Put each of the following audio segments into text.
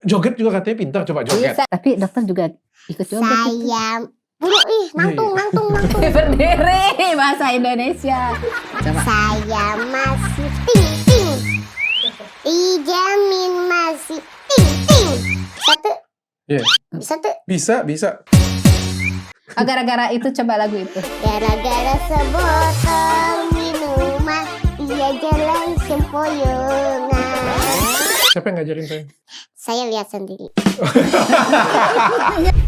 Joget juga katanya pintar, coba joget. Bisa, tapi dokter juga ikut joget. Saya nangtung. Berdiri bahasa Indonesia. Coba. Saya masih ting. Dijamin masih ting. Satu. Iya. Satu. Bisa. Gara-gara itu coba lagu itu. Gara-gara sebotol minuman, dia jalan sempoyongan. Siapa yang ngajarin saya? Saya lihat sendiri.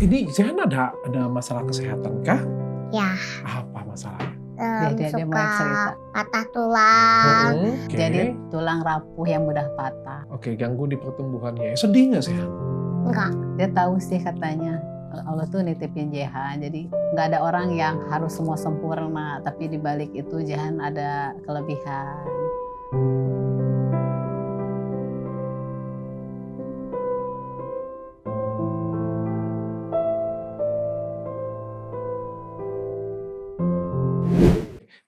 Ini Zehan ada masalah kesehatan kah? Ya, Apa masalahnya? Dia mau suka cerita. patah tulang. Oke. Jadi tulang rapuh yang mudah patah. Oke, ganggu di pertumbuhannya. Sedih nggak Zehan? Enggak. Dia tahu sih katanya Allah tuh nitipin Jehan. Jadi nggak ada orang yang harus semua sempurna. Tapi di balik itu Jehan ada kelebihan.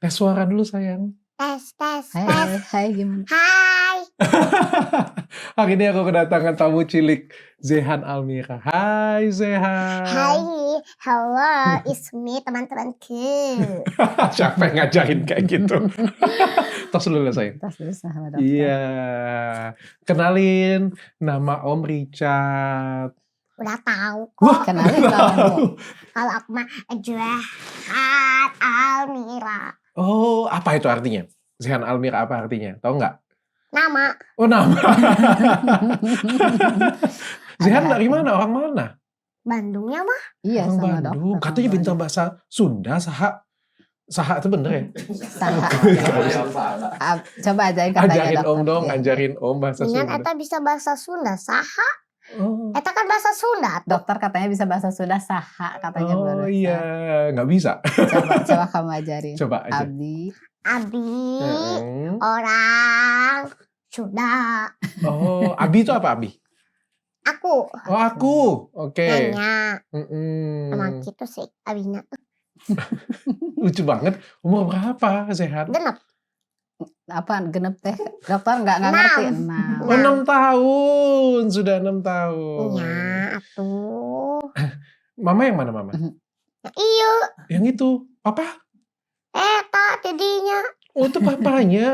Tes suara dulu sayang. Tes. Hai gimana? Hai. Hari ini aku kedatangan tamu cilik, Zehan Almira. Hai Zehan. Hai. Hello, it's me teman-temanku. Siapa yang ngajarin kayak gitu? Tos dulu lah sayang. Tas dulu sama dokter. Iya. Kenalin, nama Om Richard. Udah tahu Wah, kok. Kenalin kamu. Kalau aku mah Zehan Almira. Oh, apa itu artinya? Zehan Almira apa artinya? Tahu nggak? Nama. Oh, nama. Zehan dari mana? Orang mana? Bandungnya mah. Iya Orang sama Bandung. dokter. Katanya bintang bahasa Sunda, Saha itu bener ya? Coba ajarin katanya Ajarin dokter. Om dong, Iya. ajarin Om bahasa Dengan Sunda. eta bisa bahasa Sunda. Saha? Oh, Eta kan bahasa Sunda. Dokter katanya bisa bahasa Sunda saha katanya oh barusan. iya, nggak bisa. Coba kamu ajarin. Coba aja. Abdi. Abi. Heeh. Orang Sunda. Oh, Abi itu apa Abi? Aku. Oh, aku. Oke. Nanya. Mm-mm. Emang gitu sih. Abinya. Lucu banget. Umur berapa Zehan? Genep. Apa genep teh? Dokter nggak ngerti. 6. Oh, 6 tahun. Sudah 6 tahun. Iya, atuh. Mama yang mana mama? Iya. Yang itu. Papa? Eta jadinya. Oh, itu papanya.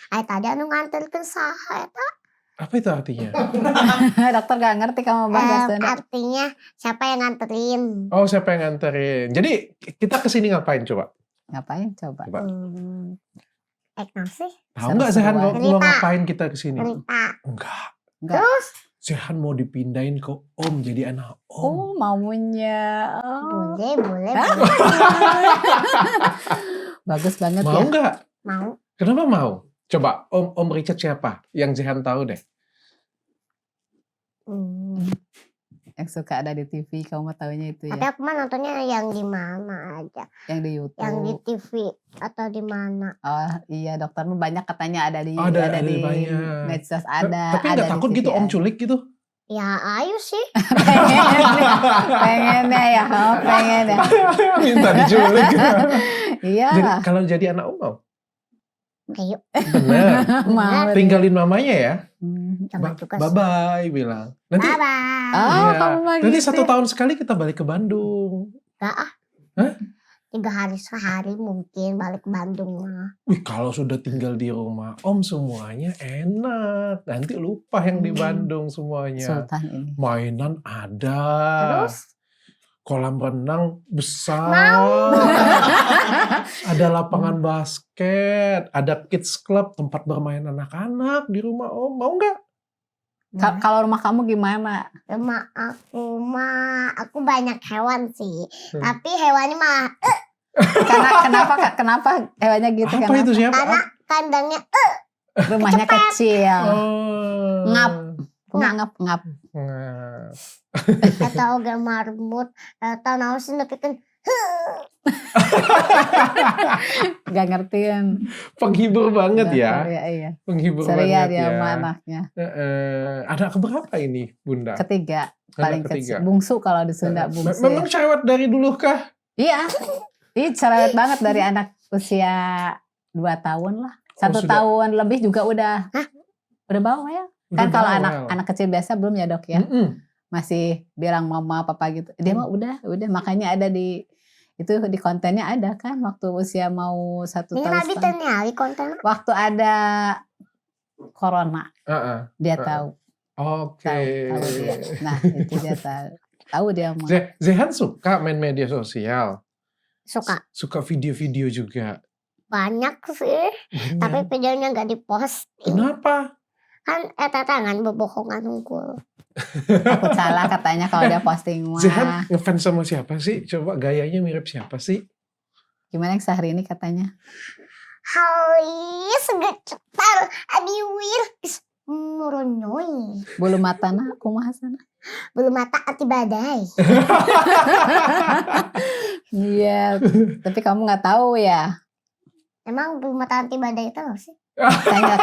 Tadi anu nganterkeun saha eta. Apa itu artinya? Dokter nggak ngerti kamu bahasa Sunda. Artinya siapa yang nganterin? Oh, siapa yang nganterin? Jadi kita kesini ngapain coba? Ngapain coba? Coba. Nasi? Tahu nggak Zehan mau Cerita. ngapain kita kesini? Cerita. Enggak. Enggak. Terus? Zehan mau dipindahin ke Om jadi anak Om. Oh maunya. Oh. Boleh. Bagus banget Mau ya. nggak? Mau. Kenapa mau? Coba Om Richard siapa? Yang Zehan tahu deh. Yang suka ada di TV, kamu mau tahunya itu Tapi ya. aku mah nontonnya yang di mana aja. Yang di YouTube. Yang di TV atau di mana. Oh iya doktermu banyak katanya ada di Ada di banyak. medsos ada. Tapi nggak ada di takut TV gitu Om ada. culik gitu? Ya ayo sih. pengennya ya, pengen ya. Minta diculik. Iya. Jadi, kalau jadi anak Om mau? Ayo. Bener. Mau. Tinggalin mamanya ya. Jangan juga sih. Bye-bye bilang. Nanti Bye-bye. Oh, iya. kamu mah Nanti gitu. 1 tahun sekali kita balik ke Bandung. Enggak ah. Hah? 3 hari sehari mungkin balik ke Bandung mah. Wih, kalau sudah tinggal di rumah Om semuanya enak. Nanti lupa yang di Bandung semuanya. Sultan ini. Mainan ada. Terus? Kolam renang besar. Mau. Ada lapangan basket. Ada kids club, tempat bermain anak-anak di rumah Om. Mau nggak? Kalau rumah kamu gimana? Rumah aku banyak hewan sih. Tapi hewannya mah Kenapa hewannya gitu? Apa Kenapa? itu siapa? karena kandangnya Rumahnya kecil. Oh. Ngap. Ngap. Ngap. atau oge marmut atau naon sih nepikeun Gak ngertiin. Penghibur banget ya. Iya. Penghibur Ceria banget dia ya. sama anaknya. Ada keberapa ini Bunda? Ketiga. Anak Paling ketiga. kecil. Bungsu kalau di Sunda bungsu. Memang cerewet dari dulu kah? Iya. Ih cerewet banget dari anak usia 2 tahun lah. 1 sudah. tahun lebih juga udah. Hah? Udah bawa ya. Kan Udah kalau bawel. anak kecil biasa belum ya dok ya, Mm-mm. masih bilang mama papa gitu. Dia mah udah makanya ada di itu di kontennya ada kan waktu usia mau 1 Ini tahun Nabi setengah. ternyali konten. Waktu ada corona Heeh. dia tahu Oke. dia. Nah itu dia tahu dia mau. Zehan suka main media sosial. Suka. Suka video-video juga. Banyak sih. Banyak. Tapi videonya nggak diposting. Kenapa? Kan tangan bebohongan unggul. Takut salah katanya kalau dia posting Zehan mah. ngefans sama siapa sih? Coba gayanya mirip siapa sih? Gimana yang sehari ini katanya? Halis gecetar adiwir is muronoi. Bulu matana kumaha sana. Belum mata ati badai. Iya, tapi kamu nggak tahu ya. Emang belum mata anti badai itu apa sih? Tanya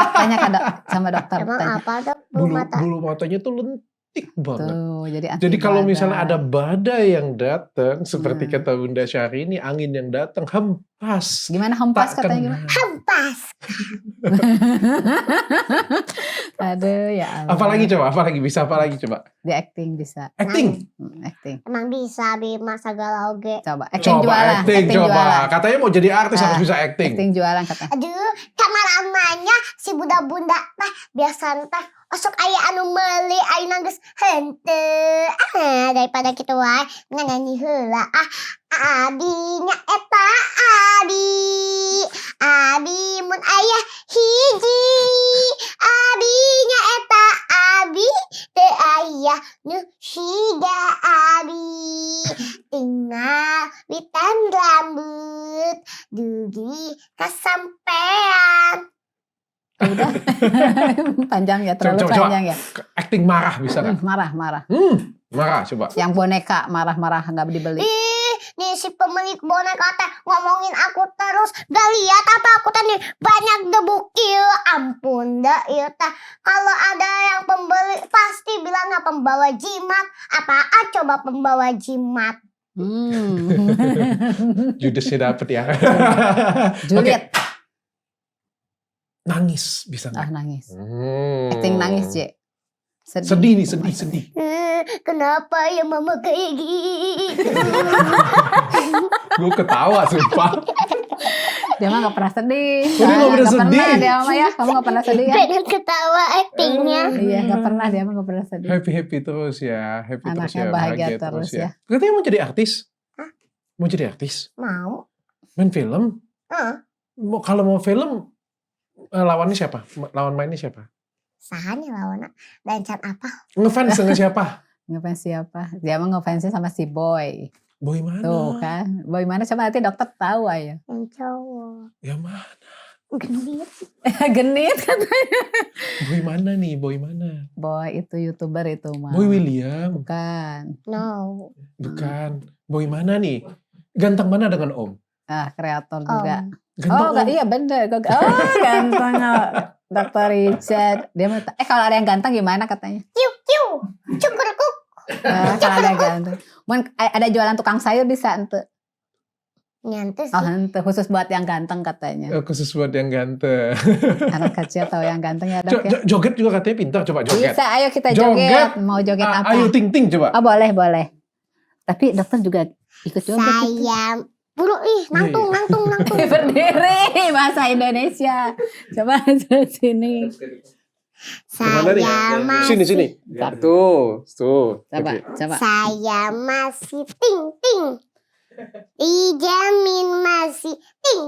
sama dokter. Emang Tanya. apa dok belum mata? Bulu matanya tuh lentik banget. Tuh, Jadi kalau misalnya anti ada badai yang datang, seperti Hmm. kata Bunda Syahrini, angin yang datang hempas. gimana hempas Tak katanya kena. gimana? Hempas. Aduh ya Allah. Apalagi bisa apa lagi coba? Di acting bisa. Acting. Acting. Emang bisa Bima segala oge. Coba acting Coba jualan. acting, coba. Jualan. Katanya mau jadi artis Ah, harus bisa acting. Acting jualan kata. Aduh, kamar amanya si bunda-bunda teh biasa teh osok aya anu meuli ayeuna geus henteu. Daripada kitu wae nyanyi heula. Abinya eta abi mun aya hiji abinya eta abi teu aya nu siga abi tinggal witan rambut dugi kasampean. Udah. Panjang ya, terlalu Coba. panjang ya. Acting marah bisa kan? Marah. Marah coba. Yang boneka marah-marah nggak dibeli. Nih si pemilik boneka teh ngomongin aku terus. Gak lihat apa aku tadi banyak debu kieu. Ampun dah ieu teh. Kalau ada yang pembeli pasti bilangnya pembawa jimat. Apaan coba pembawa jimat? Judesnya dapet ya. Juliet. Nangis bisa nggak? Nangis. Hmm. Acting nangis, Je. Sedih nih, sedih. Kenapa ya mama kayak gitu? Gue ketawa sumpah. Dia mah gak pernah sedih. Oh, dia nggak pernah sedih. Dia mah ya, kamu gak pernah sedih ya? Pengen ketawa actingnya. Iya, gak pernah, dia mah gak pernah sedih. Happy terus ya. Happy terus Anaknya ya. bahagia terus ya. Katanya mau jadi artis? Hah? Mau jadi artis? Mau? Main film? Kalau mau film, lawannya siapa? Lawan mainnya siapa? Sahanya lawana. Dan can apa? Ngefans dengan siapa? Ngefans siapa? Dia mah ngefansnya sama si Boy. Boy mana? Tuh kan. Boy mana coba nanti dokter tahu aja. Yang cowok. Ya mana? Genit. Genit katanya. Boy mana nih? Boy mana? Boy itu YouTuber itu mah. Boy William? Bukan. No. Bukan. Boy mana nih? Ganteng mana dengan Om? Kreator juga. Ganteng Om. Iya bener. Ganteng. Dr. Richard. Dia mau kalau ada yang ganteng gimana katanya? Kiu. Cukurkuk. Kalau ada ganteng. Ada jualan tukang sayur bisa ente. Nyantes. Oh ente khusus buat yang ganteng katanya. Khusus buat yang ganteng. Anak kecil tahu yang ganteng ya dok ya. Joget juga katanya pintar. Coba joget. Bisa, ayo kita joget. Mau joget apa? Ayo ting coba. Oh boleh. Tapi dokter juga ikut joget. Saya buru nangtung. Berdiri bahasa Indonesia. Coba sini. Saya masih Sini. Tuh. Coba. Saya masih ting. Dijamin masih ting.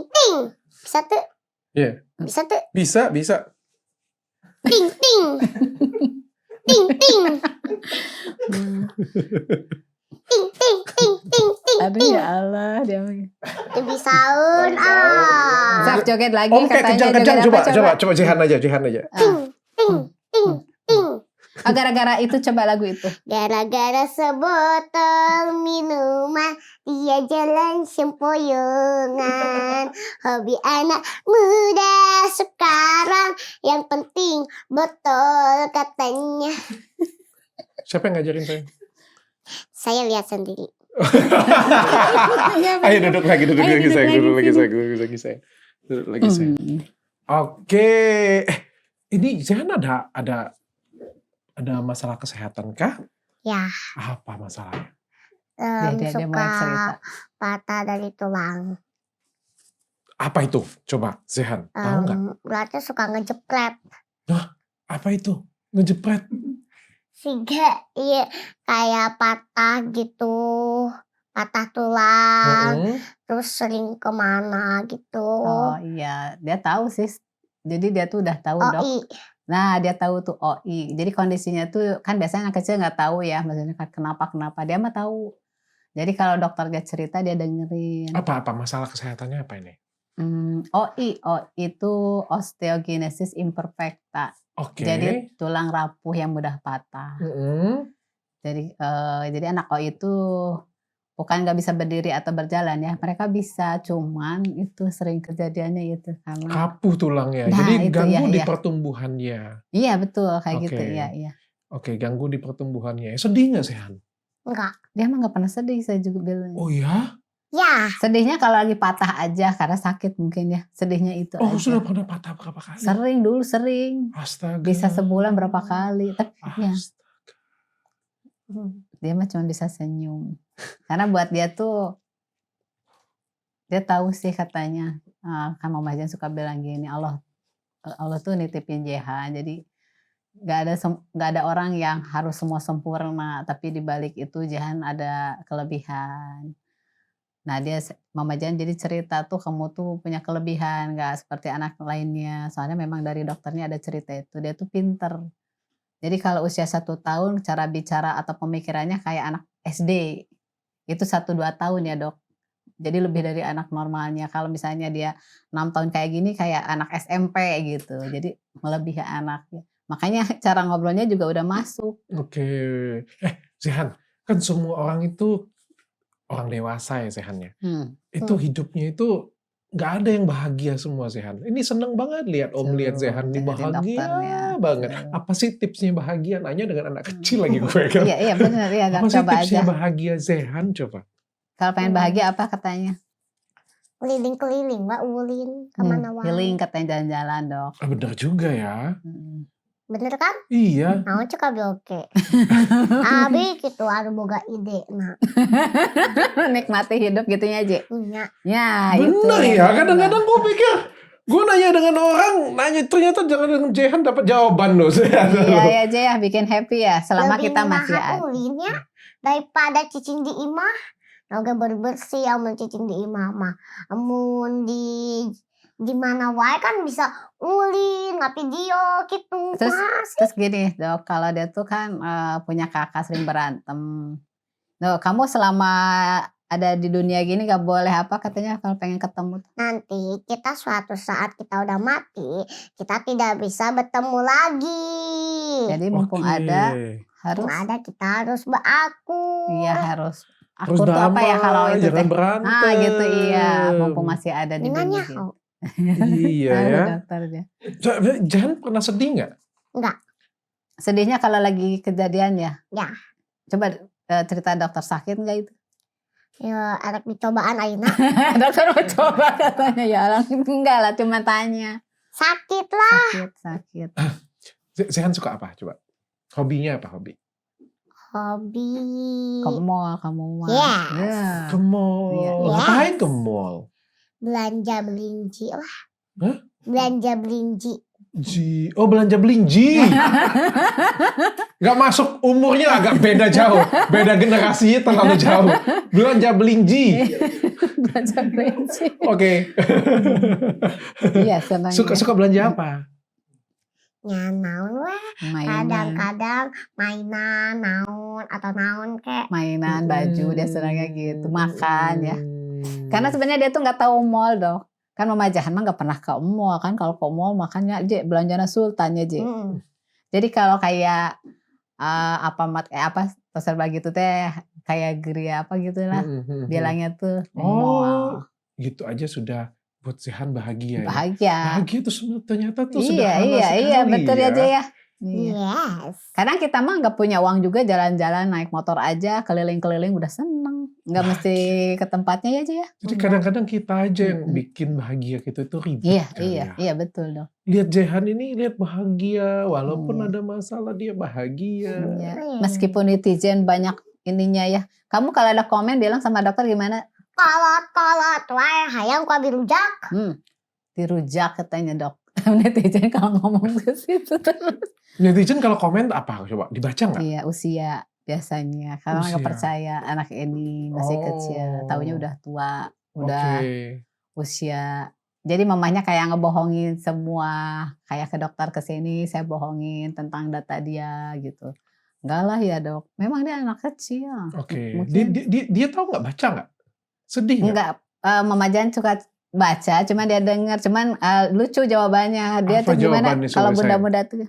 Bisa tuh? Iya. Bisa tuh? Bisa. Ting. Ting. Aduh ya Allah dia. Dibisaun Sak joget lagi Om kayak katanya. kejang-kejang joget coba Jihan aja. Ting. Gara-gara itu coba lagu itu. Gara-gara sebotol minuman dia jalan sempoyongan. Hobi anak muda sekarang yang penting botol katanya. Siapa yang ngajarin saya? Saya lihat sendiri. Ayo duduk lagi saya. duduk Oke. Ini Jihan ada Ada masalah kesehatan kah? Ya, Apa masalahnya? Dia mulai cerita. suka patah dari tulang. Apa itu? Coba, Zehan, tahu nggak? Berarti suka ngejepret. Apa itu? Ngejepret. Sehingga iya kayak patah gitu. Patah tulang. Mm-mm. Terus sering kemana gitu. Oh iya, dia tahu sih. Jadi dia tuh udah tahu dok. OI. Nah dia tahu tuh OI. Jadi kondisinya tuh kan biasanya anak kecil nggak tahu ya, maksudnya kenapa dia mah tahu. Jadi kalau dokter dia cerita dia dengerin. Apa masalah kesehatannya apa ini? OI itu osteogenesis imperfecta. Oke. Jadi tulang rapuh yang mudah patah. Mm-mm. Jadi anak OI itu bukan nggak bisa berdiri atau berjalan ya, mereka bisa, cuman itu sering kejadiannya itu karena Rapuh tulangnya. Nah, Jadi itu ganggu ya, di iya. pertumbuhannya. Iya betul kayak gitu Oke. iya. Oke, ganggu di pertumbuhannya. Sedih nggak, Zehan? Enggak. Dia mah nggak pernah sedih, saya juga bilang. Oh ya? Ya. Sedihnya kalau lagi patah aja karena sakit mungkin ya, sedihnya itu Oh, aja. sudah pernah patah berapa kali? Sering. Astaga. Bisa sebulan berapa kali. Tapi ya, Astaga. dia mah cuma bisa senyum. Karena buat dia tuh, dia tahu sih katanya, kan Mama Jan suka bilang gini, Allah tuh nitipin Jehan, jadi nggak ada orang yang harus semua sempurna, tapi di balik itu Jehan ada kelebihan. Nah Mama Jan jadi cerita tuh kamu tuh punya kelebihan, nggak seperti anak lainnya. Soalnya memang dari dokternya ada cerita itu, dia tuh pinter. Jadi kalau usia 1 tahun cara bicara atau pemikirannya kayak anak SD. Itu 1-2 tahun ya dok. Jadi lebih dari anak normalnya. Kalau misalnya dia 6 tahun kayak gini kayak anak SMP gitu. Jadi melebihi anaknya. Makanya cara ngobrolnya juga udah masuk. Oke. Zehan, kan semua orang itu orang dewasa ya Zehan ya. Itu hidupnya itu nggak ada yang bahagia semua Zehan. Ini seneng banget lihat Om lihat Zehan ini bahagia banget. Apa sih tipsnya bahagia? Nanya dengan anak kecil lagi gue kan. Iya benar ya. Apa sih Coba tipsnya aja. bahagia Zehan coba? Kalau pengen bahagia apa katanya? Keliling-keliling, Mbak Ulin. Kemana wae. Healing katanya jalan-jalan dok. Bener juga ya. Bener kan? Iya. Nah, cek oke. Abi gitu ada boga ide. Nah, Nikmati hidup gitunya aja. punya. Ya Bener itu. ya. Kadang-kadang gue pikir gue nanya dengan orang, ternyata jangan dengan Zehan dapat jawaban loh Zehan. Iya aja ya bikin happy ya. Selama Lebih kita masih menahan ada. Ulin ya daripada cicing di imah. Noga bersih amun cicing di imah mah. Amun di mana wae kan bisa ulin ngapi video gitu. Terus gini dok, kalau dia tuh kan punya kakak sering berantem. Dok, kamu selama ada di dunia gini gak boleh apa katanya kalau pengen ketemu. Nanti kita suatu saat kita udah mati, kita tidak bisa bertemu lagi. Jadi mumpung ada harus. Kita harus berakur. Iya harus. Harus Akur tuh apa ya kalau itu jangan teh? berantem. Gitu iya, mumpung masih ada di dunia. Gitu. Iya ya. Dokternya. Jangan pernah sedih nggak? Enggak. Sedihnya kalau lagi kejadian ya? Ya. Coba cerita dokter sakit nggak itu? Ya, anak dicobaan aina. Dokter mau coba katanya ya enggak lah, cuma tanya. Sakit lah. Sakit. Zehan suka apa? Coba. Hobinya apa hobi? Hobi. Ke mall, kamu mah. Yes. Ya. Ke mall. Yes. Ngapain ke mall? Belanja belinci lah. Hah? Belanja belinci. Oh belanja belinci. Gak masuk umurnya agak beda jauh. Beda generasinya terlalu jauh. Belanja belinci. Belanja belinci. Oke. Iya senang. Suka belanja apa? Ya naon weh. Mainan. Kadang-kadang mainan, naon atau naon kek. Mainan, baju, dia senangnya gitu. Makan ya. Karena sebenarnya dia tuh nggak tahu mall dong. Kan Mama Jahan mah nggak pernah ke mall kan. Kalau ke mall makannya aja belanjana sultan ya Ji. Jadi kalau kayak apa terserah gitu teh kayak geria apa gitulah. Bilangnya tuh mall. Gitu aja sudah buat Zehan bahagia ya. Bahagia tuh ternyata tuh iya, sederhana sekali iya betul ya. aja ya. Yes. Kadang kita mah nggak punya uang juga jalan-jalan naik motor aja keliling-keliling udah seneng. nggak mesti ke tempatnya aja ya. Jadi kadang-kadang kita aja yang Mm-mm. bikin bahagia kita itu ribet Iya, kali ya. iya betul dok. Lihat Jehan ini lihat bahagia, walaupun Iya. ada masalah dia bahagia. Iya. Meskipun netizen banyak ininya ya. Kamu kalau ada komen bilang sama dokter gimana? Kolot wae hayang ku dirujak. Dirujak katanya dok. Netizen kalau ngomong ke situ terus. Netizen kalau komen apa? Coba dibaca nggak? Iya usia biasanya. Karena nggak Usia. percaya anak ini masih kecil. Taunya udah tua, udah usia. Jadi mamanya kayak ngebohongin semua. Kayak ke dokter kesini saya bohongin tentang data dia gitu. Enggak lah ya dok. Memang dia anak kecil. Oke. Mungkin Dia tahu nggak baca nggak? Sedih nggak? enggak. Mama Jan suka baca, cuman dia dengar, cuman lucu jawabannya. Dia Apa tuh gimana jawabannya, kalau coba bunda-bunda tuh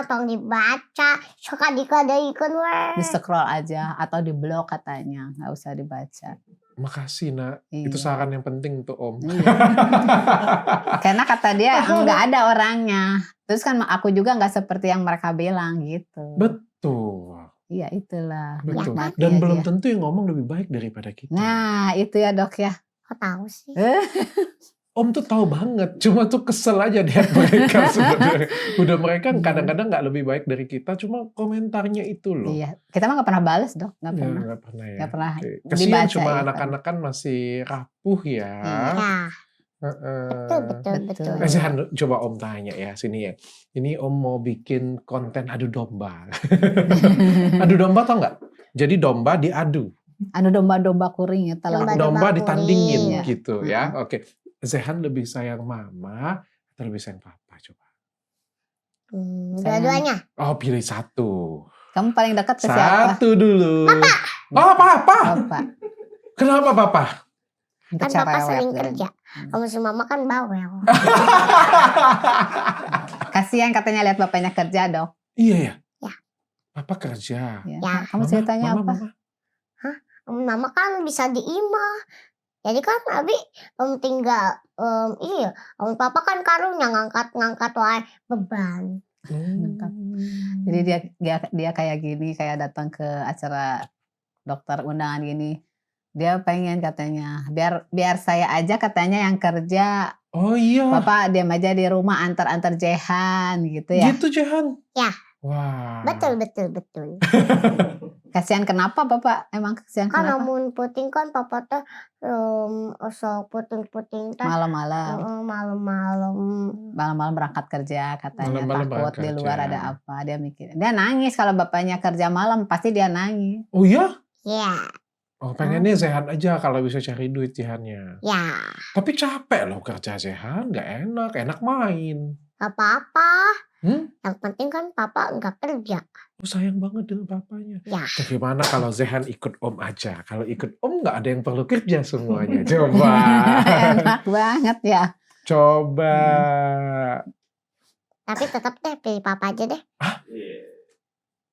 Tong dibaca. Suka dikadeikeun we. di scroll aja atau di blog katanya, nggak usah dibaca. Makasih nak. Iya. Itu saran yang penting untuk Om. Iya. Karena kata dia nggak ada orangnya. Terus kan aku juga nggak seperti yang mereka bilang gitu. Betul. Iya itulah. Betul. menikmati Dan aja. belum tentu yang ngomong lebih baik daripada kita. Nah itu ya dok ya. Kok tahu sih? Om tuh tahu banget, cuma tuh kesel aja lihat mereka sebenarnya. Udah mereka kadang-kadang nggak lebih baik dari kita, cuma komentarnya itu loh. Iya. Kita mah nggak pernah bales dok, nggak Ya, pernah. nggak pernah ya. Nggak pernah Oke. Kasihan dibaca cuma ya, anak-anak kan masih rapuh ya. Ya, Heeh. betul. Zehan, coba Om tanya ya, sini ya. Ini Om mau bikin konten adu domba. Adu domba tau nggak? Jadi domba diadu. Anu domba-domba kuring ya telah. Domba kuring. ditandingin Iya. gitu ya. Oke. Zehan lebih sayang mama atau lebih sayang papa coba? Dua-duanya. Oh, pilih satu. Kamu paling dekat ke siapa? Satu dulu. Oh, papa. Papa. Kenapa papa? Untuk Kan papa cerewet sering gitu. kerja. Kamu si mama kan bawel. Kasihan katanya lihat bapaknya kerja dok. Iya ya. Ya. Papa kerja. Ya. Ya. Kamu ceritanya apa? Mama. Mama kan bisa diimah. Jadi kan abi tinggal papa kan karunya ngangkat wae beban. Jadi dia kayak gini, kayak datang ke acara dokter undangan gini. Dia pengen katanya biar saya aja katanya yang kerja. Oh iya. Bapak diam aja di rumah antar Jehan gitu ya. Gitu Jehan. Ya. Wah. Betul. Kasihan kenapa Bapak? Emang kasihan Kan kenapa? namun puting kan papa teh sok puting teh Malam-malam. malam-malam. Berangkat kerja katanya, Malam-malam takut berangkat di luar kerja. ada apa. Dia mikir. Dia nangis kalau bapaknya kerja malam, pasti dia nangis. Oh iya? Ya. Oh, pengennya Zehan aja kalau bisa cari duit Zehannya. Ya. Tapi capek loh kerja Zehan, nggak enak main. Gak apa-apa. Hmm? Yang penting kan papa enggak kerja. Oh, sayang banget dengan papanya. Ya. Bagaimana kalau Zehan ikut Om aja? Kalau ikut Om nggak ada yang perlu kerja semuanya. Coba. Enak banget ya. Coba. Tapi tetap deh pilih papa aja deh.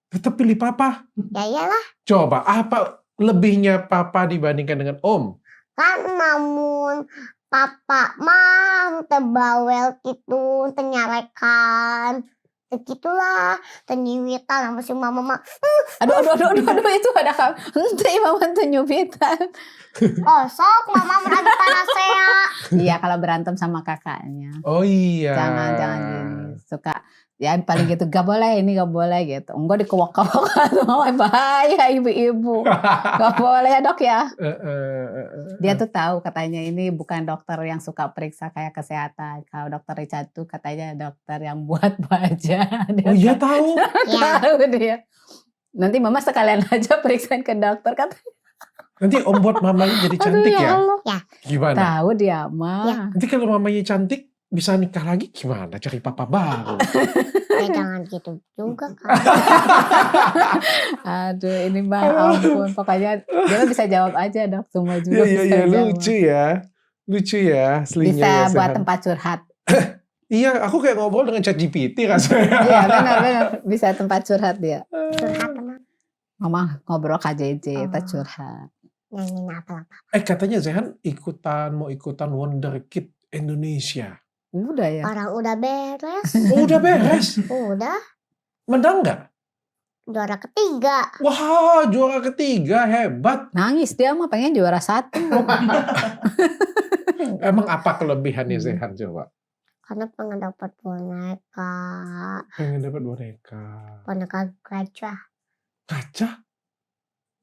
Tetap pilih papa. Ya iyalah. Coba, apa lebihnya papa dibandingkan dengan Om? Kan namun papa mah tebawel gitu, tenyarekan. Begitulah, tenyiwitan sama si mama mah. Aduh, itu ada kamu. Henteu mama tuh nyubitan. Oh, sok mama meragi panasea. Iya, kalau berantem sama kakaknya. Oh iya. Jangan gini. Suka ya paling gitu, gak boleh ini, gak boleh gitu. Enggak dikewak-kewak. Oh, bahaya ibu-ibu. Gak boleh ya dok ya. Dia tuh tahu katanya ini bukan dokter yang suka periksa kayak kesehatan. Kalau dokter Richard tuh katanya dokter yang buat baja. Dia Oh iya tahu. Ya. tahu dia. Nanti mama sekalian aja periksain ke dokter katanya. Nanti Om buat mamanya jadi cantik ya? Allah. Gimana? Tahu dia mah. Ya. Nanti kalau mamanya cantik bisa nikah lagi gimana? Cari papa baru. Jangan gitu juga kan. Aduh ini mah ampun. Pokoknya dia mah bisa jawab aja dok. Semua juga bisa Iya jawab. lucu ya. Lucu ya aslinya. Bisa ya, buat Zehan. tempat curhat. Iya, aku kayak ngobrol dengan ChatGPT rasanya. Iya benar. Bisa tempat curhat dia. Curhat teman. Mama ngobrol KJJ, kita Oh. curhat. Nyanyiin apa. Katanya Zehan mau ikutan Wonder Kid Indonesia. Udah ya. Orang udah beres. Oh, udah beres. Udah. Menang nggak? juara ketiga. Wah, juara ketiga, hebat. Nangis dia mah pengen juara 1. Emang apa kelebihannya Zehan coba? Karena pengen dapat boneka. Pengen dapat boneka. Boneka gajah. Kaca?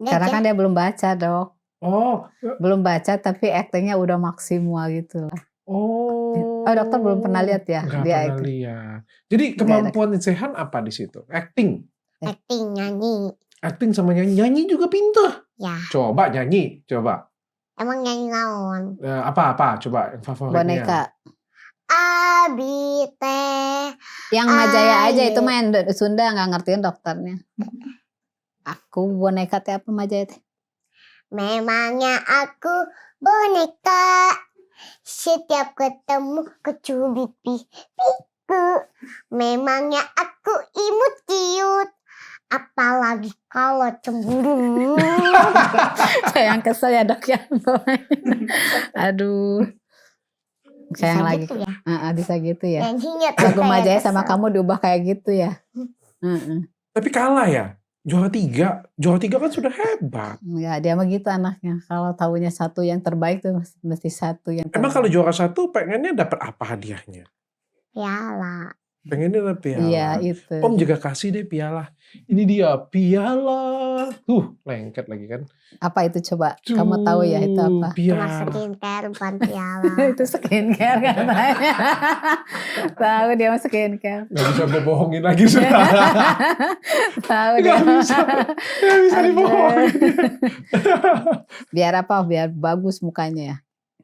Karena kan dia belum baca, Dok. Oh, Belum baca tapi aktingnya udah maksimal gitu. oh. Oh, dokter belum pernah lihat ya? Nggak Dia pernah acting. lihat. Jadi kemampuan Zehan apa di situ? Acting. Acting, nyanyi. Acting sama nyanyi. Nyanyi juga pintar. Ya, Coba nyanyi, coba. emang nyanyi naon? Apa? Coba yang favoritnya. Boneka. Abi teh. Yang Majaya aja Ayo. itu main Sunda nggak ngertiin dokternya. Aku boneka teh apa Majaya teh? Memangnya aku boneka. Setiap ketemu kecubit pipiku. Memangnya aku imut ciut. Apalagi kalau cemburu. Saya yang kesel ya dok ya. Aduh. Sayang Bisa lagi. gitu ya. Bisa gitu ya. Nyanyinya tuh Lagu kayak Majaya sama kesel. kamu diubah kayak gitu ya. Tapi kalah ya. Juara 3. Juara 3 kan sudah hebat. Ya dia mah gitu anaknya. Kalau tahunya satu yang terbaik tuh mesti satu yang terbaik. Emang kalau juara 1 pengennya dapat apa hadiahnya? Piala. Pengennya dapat piala. Iya itu. Om juga kasih deh piala. Ini dia piala. Lengket lagi kan. Apa itu coba? Kamu tahu ya itu apa? Cuma Piala. skincare bukan piala. Itu skincare katanya. Tahu dia mah skincare. Gak bisa gue bohongin lagi sudah. Tahu Gak dia. bisa. Gak bisa Aduh. dibohongin. Biar apa? Biar bagus mukanya ya.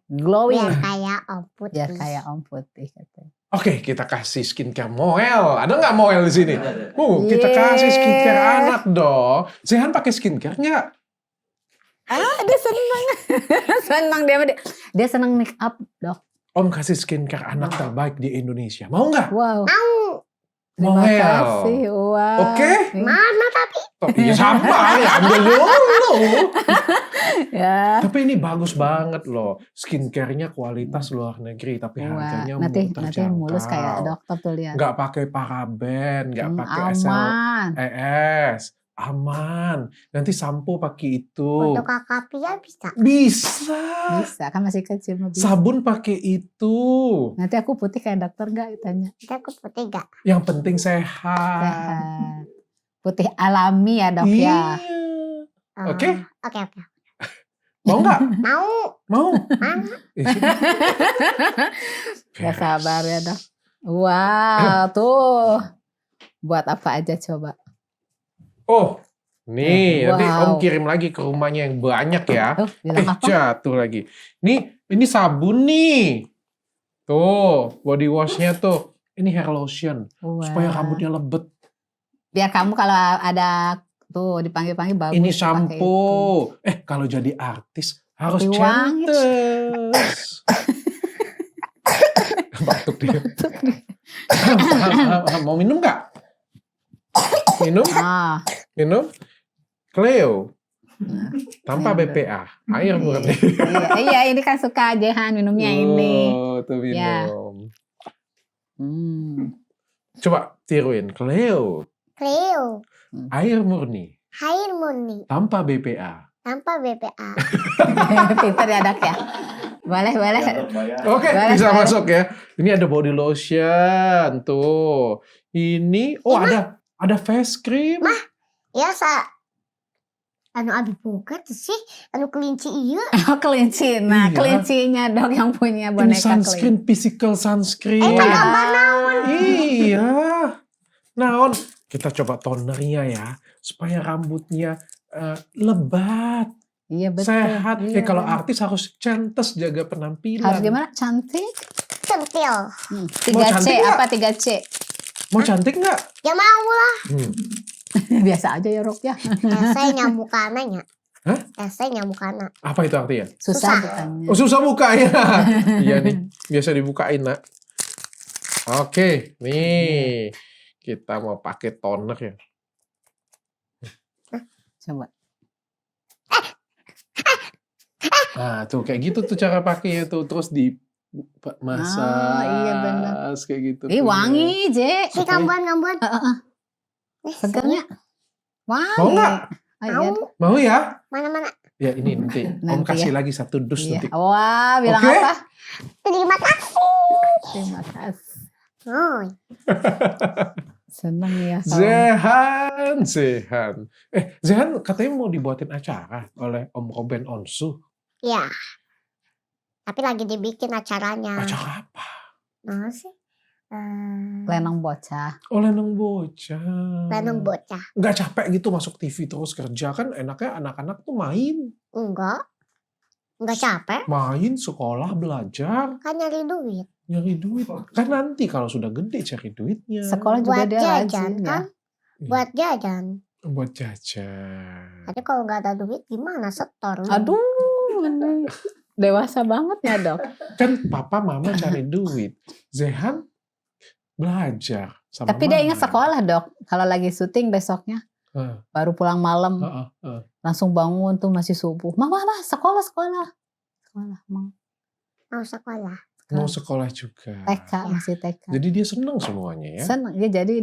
Glowing. Biar kayak Om Putih. Biar kayak Om Putih katanya. Oke, kita kasih skincare Moel. Ada nggak Moel di sini? Kita Yeay. kasih skincare anak dong. Zehan pakai skincare nggak? Dia seneng banget. Senang dia senang make up, Dok. Om kasih skincare anak terbaik di Indonesia. Mau nggak? Wow. Mau. Terima Moel. kasih. Wow. Oke. Mana tapi? Oh, iya sama, ya ambil dulu. Ya. Tapi ini bagus banget loh. Skincare-nya kualitas luar negeri, tapi harganya Nanti terjangkau. mulus kayak dokter tuh lihat. Nggak pakai paraben, nggak pakai Aman. SLES. Aman. Nanti sampo pakai itu. Untuk kakak Pia bisa. Bisa. Bisa kan masih kecil mah bisa. Sabun pakai itu. Nanti aku putih kayak dokter gak tanya. Aku putih gak? Yang penting sehat. Sehat. Putih alami ya dok Iya. ya. Oke. Oke. Mau nggak? Mau. Mau. Mana? Gak sabar ya dok. Wow tuh. Buat apa aja coba. Oh, nih nanti Om Wow. kirim lagi ke rumahnya yang banyak ya. Bilang apa? Jatuh lagi. Ini sabun nih. Tuh, body washnya tuh. Ini hair lotion. Wow. Supaya rambutnya lebet. Biar kamu kalau ada tuh dipanggil-panggil bagus. Ini pakai shampoo. Kalau jadi artis harus Tapi wangi. cantik. Batuk dia. Mau minum nggak? Minum? Minum? Cleo. Tanpa Minum. BPA. Air murni. Iya, ini kan suka Jehan minumnya ini. Oh, tuh minum. Ya. Coba tiruin. Cleo. Cleo. Air murni. Air murni. Tanpa BPA. Tanpa BPA. Pinter ya dok ya. Boleh. Oke, Boleh, bisa boleh. masuk ya. Ini ada body lotion. Tuh. Ini. Oh, ada face cream. Ya anu abi buka tuh sih. Anu kelinci iya. Oh kelinci. Nah Iya. kelincinya dok yang punya Ini boneka kelinci. sunscreen, physical sunscreen. Itu gambar naon. Iya. Naon. Kita coba tonernya ya. Supaya rambutnya lebat. Iya betul. Sehat. Iya, Kalau bener. artis harus cantik, jaga penampilan. Harus gimana? Cantik? Centil. 3C cantik nggak? apa 3C? Mau cantik nggak? Ya mau lah. Biasa aja ya Rok ya. Saya nyamukananya. Hah? Saya nyamukana. Apa itu artinya? Susah Susah. bukannya. Oh, susah buka ya. Iya nih, biasa dibukain nak. Oke, nih kita mau pakai toner ya. Coba. Nah, tuh kayak gitu tuh cara pakainya tuh, terus di masak. Oh, iya benar. Kayak gitu. Ih tuh. wangi Je. Si kambuan. Segernya. Mau nggak? Iya. Mau ya? Mana? Ya ini nanti Om Nanti kasih ya. lagi 1 dus Iya. nanti. Wah, bilang Oke. apa? Terima kasih. Terima kasih. Oh, Seneng ya Zehan. Zehan katanya mau dibuatin acara oleh Om Roben Onsu. ya. Tapi lagi dibikin acaranya. Acara apa? Nah sih. Lenong bocah. Oh, Lenong Bocah. Lenong bocah. Nggak capek gitu masuk TV terus kerja, kan enaknya anak-anak tuh main. Enggak capek. Main, sekolah, belajar, Kan nyari duit. nyari duit. Kan nanti kalau sudah gede cari duitnya. Sekolah juga Buat dia jajan rajin ya. kan. Buat jajan. Buat jajan. Tapi kalau nggak ada duit gimana setor? Aduh, ini dewasa banget ya dok. Kan papa mama cari duit. Zehan belajar sama Tapi dia ingat mama. sekolah dok. Kalau lagi syuting besoknya, baru pulang malam, langsung bangun tuh masih subuh. Mama, sekolah. Mau Mau sekolah. Mau sekolah juga. TK, masih TK. Jadi dia senang semuanya ya. Seneng, ya, jadi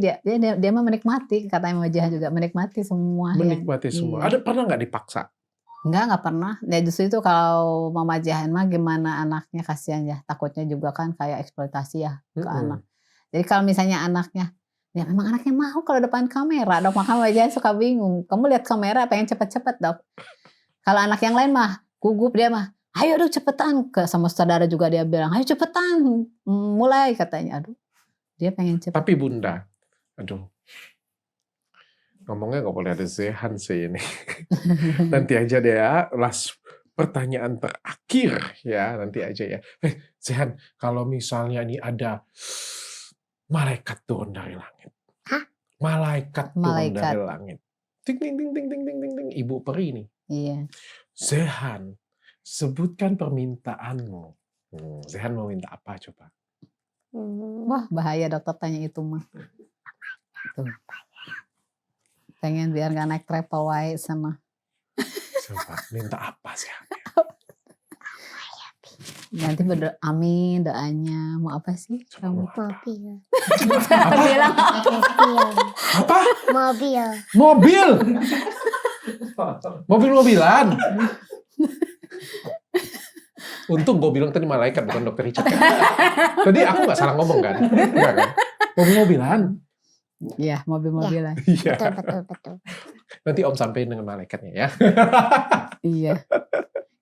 dia mah menikmati, katanya Mama Jihan juga menikmati semua. Menikmati semua. Iya. Ada pernah nggak dipaksa? Enggak pernah. Ya justru itu kalau Mama Jihan mah gimana anaknya, kasihan ya. Takutnya juga kan kayak eksploitasi ya ke anak. Jadi kalau misalnya anaknya, ya memang anaknya mau kalau depan kamera dok. Makanya Mama Jihan suka bingung. Kamu lihat kamera pengen cepet-cepet dok. Kalau anak yang lain mah gugup, dia mah ayo dok cepetan. Sama saudara juga dia bilang ayo cepetan mulai katanya. Aduh dia pengen cepet. Tapi bunda, aduh, ngomongnya nggak boleh ada Zehan sih ini. Nanti aja deh ya, last pertanyaan terakhir ya, nanti aja ya. Zehan, kalau misalnya ini ada malaikat turun dari langit. Hah? Malaikat turun dari langit. Ting ting ting ting ting ting ting ting. Ibu peri nih. Iya. Zehan, sebutkan permintaanmu. Zehan mau minta apa coba? Wah bahaya dokter tanya itu mah. Tuh. Pengen biar gak naik travel wae sama. Coba minta apa sih? Nanti berdoa amin doanya. Mau apa sih? Kamu Mobil. bilang Apa? Mobil. Mobil. Mobil-mobilan. Untung gue bilang tadi malaikat bukan dokter Richard kan. Tadi aku nggak salah ngomong kan? Enggak kan? Mobil-mobilan. Iya, mobil-mobilan. Iya. Betul. Nanti Om sampein dengan malaikatnya ya. Iya.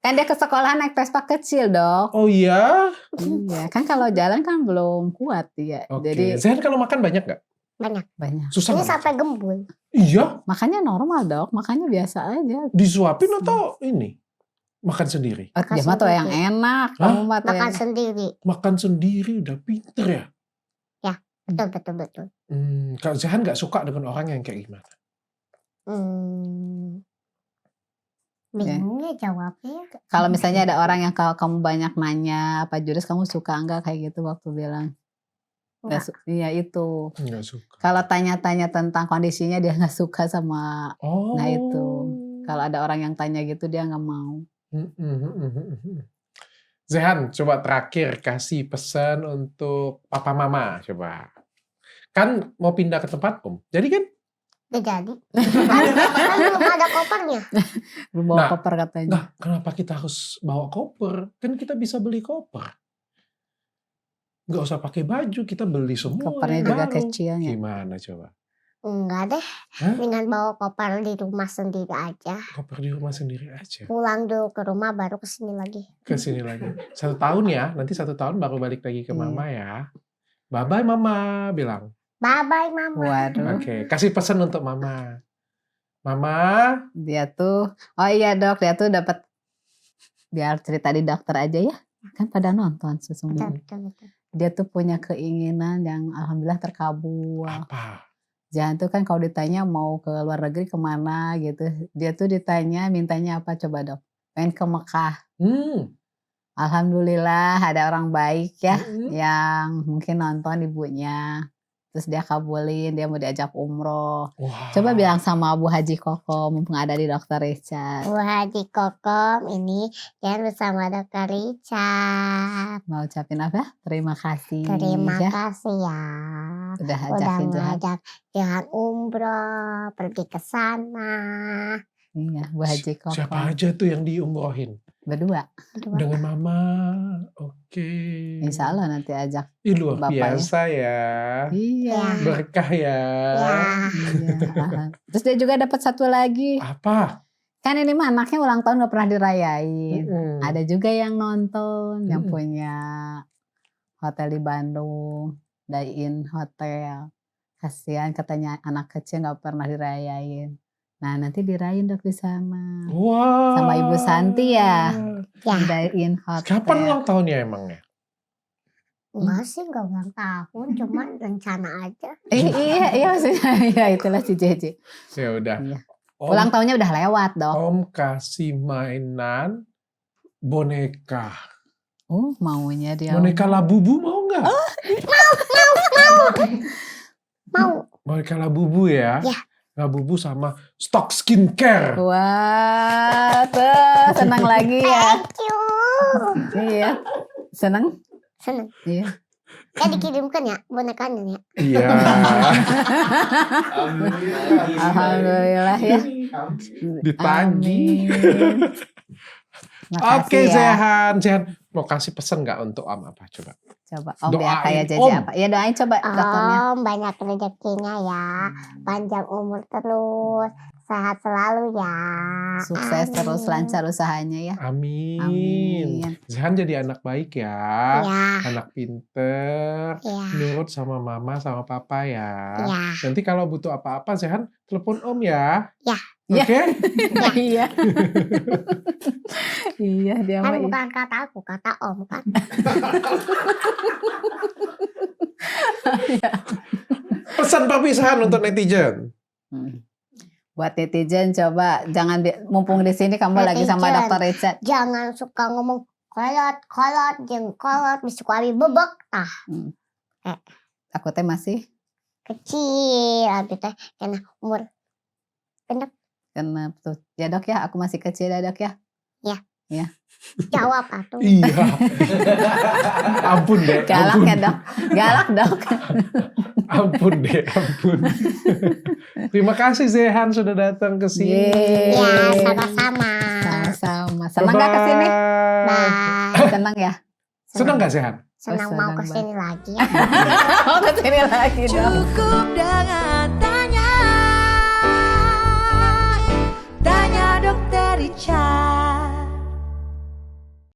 Kan dia ke sekolah naik Vespa kecil, Dok. Oh iya? Iya, kan kalau jalan kan belum kuat ya. Oke. Jadi Zehan kalau makan banyak nggak? banyak. Susah Ini nggak sampai makan? gembul. Iya? Makanya normal, Dok. Makanya biasa aja. Disuapin atau ini? Makan sendiri? Dia mah tuh yang enak. Kamu mah tuh Makan yang sendiri. Makan sendiri udah pinter ya? Betul. Kak Zehan nggak suka dengan orang yang kayak gimana? Bingung ya jawabnya. kalau misalnya ada orang yang kalau kamu banyak nanya apa jurus kamu suka enggak kayak gitu waktu bilang. Iya itu. Nggak suka. Kalau tanya-tanya tentang kondisinya dia nggak suka sama. Oh. Nah itu. Kalau ada orang yang tanya gitu dia nggak mau. Zehan, coba terakhir kasih pesan untuk papa mama coba. Kan mau pindah ke tempat Om. Jadi kan? Udah jadi. Kan belum ada kopernya. Belum bawa koper katanya. Nah, kenapa kita harus bawa koper? Kan kita bisa beli koper. Nggak usah pakai baju, kita beli semua. Kopernya juga kecilnya. Gimana coba? Enggak deh. Dengan bawa koper di rumah sendiri aja. Koper di rumah sendiri aja. Pulang dulu ke rumah baru kesini lagi. Kesini lagi. 1 tahun ya, nanti 1 tahun baru balik lagi ke mama ya. Bye-bye mama, bilang. Bye-bye mama. Waduh. Oke, kasih pesan untuk mama. Mama. Dia tuh, oh iya dok, dia tuh dapat biar cerita di dokter aja ya. Kan pada nonton sesungguhnya. Betul. Dia tuh punya keinginan yang alhamdulillah terkabul. Apa? Jangan tuh kan kalau ditanya mau ke luar negeri kemana gitu. Dia tuh ditanya mintanya apa coba dok? Pengen ke Mekah. Alhamdulillah ada orang baik ya yang mungkin nonton ibunya. Terus dia kabulin, dia mau diajak umroh. Wah. Coba bilang sama Bu Haji Koko, mumpung ada di Dokter Richard. Bu Haji Kokom ini yang bersama Dokter Richard. Mau ucapin apa? Terima kasih. Terima ya. kasih ya. Udah Udah ajakin Jahan. ngajak Jahan umroh, pergi ke sana. Iya, Bu Haji Koko. Siapa aja tuh yang diumrohin? Berdua. Dengan mama. Oke. Insya Allah nanti ajak. Ih, luar Bapaknya. biasa ya. Iya. Berkah ya. Ya. Iya. Terus dia juga dapat satu lagi. Apa? Kan ini mah anaknya ulang tahun gak pernah dirayain. Mm-mm. Ada juga yang nonton, yang Mm-mm. punya hotel di Bandung, Dine Hotel. Kasihan katanya anak kecil gak pernah dirayain. Nah nanti dirayain Dok di sana. Wah. Sama Ibu Santi ya. Ya. Dine Hotel. Kapan ulang tahunnya emangnya? Enggak sih, enggak ulang tahun, cuma rencana aja. Iya maksudnya ya itulah si Jeje. Ya udah. Iya. Om, Ulang tahunnya udah lewat Dok. Om kasih mainan boneka. Maunya dia. Boneka Labubu mau nggak? Mau. Boneka Labubu ya? Ya. Labubu sama stok skincare. Wah, tuh senang lagi ya. Thank you. Iya. Senang? Seneng. Iya. Ya dikirimkan ya bonekanya ya. Iya. Alhamdulillah ya. Ditagih. Amin. Makasih Oke, ya. Zehan. Zehan, mau kasih pesan nggak untuk Om apa? Coba. Coba Om ya Doain, kayak Jeje Om. apa? Ya doain coba dokternya. Banyak rezekinya ya. Panjang umur terus. Sehat selalu ya. Sukses Amin. terus lancar usahanya ya. Amin. Amin. Zehan jadi anak baik ya. Ya. Anak pinter. Ya. Nurut sama mama sama papa ya. Ya. Nanti kalau butuh apa-apa Zehan telepon Om ya. Ya. Oke? Iya. Iya dia mah. Kan bukan kata aku, kata Om kan. Pesan perpisahan untuk netizen. Buat netizen coba jangan mumpung di sini kamu lagi sama Netizen. Dokter Richard. Jangan suka ngomong kolot, jeung kolot, bisa kuari bebek. Aku teh masih Kecil, abis teh kena umur pendek. karena tuh ya Dok ya aku masih kecil ya Dok ya. Jawab atuh. Iya. Ampun deh. Galak Ampun. ya Dok. Galak Dok. Ampun deh. Ampun. Terima kasih Zehan sudah datang ke sini. Yeay. Ya, sama-sama. Sama-sama. Senang gak kesini? Bye. Senang ya? Senang gak Zehan? Senang Oh, mau senang kesini lagi ya. Mau kesini lagi Dok. Cukup dengan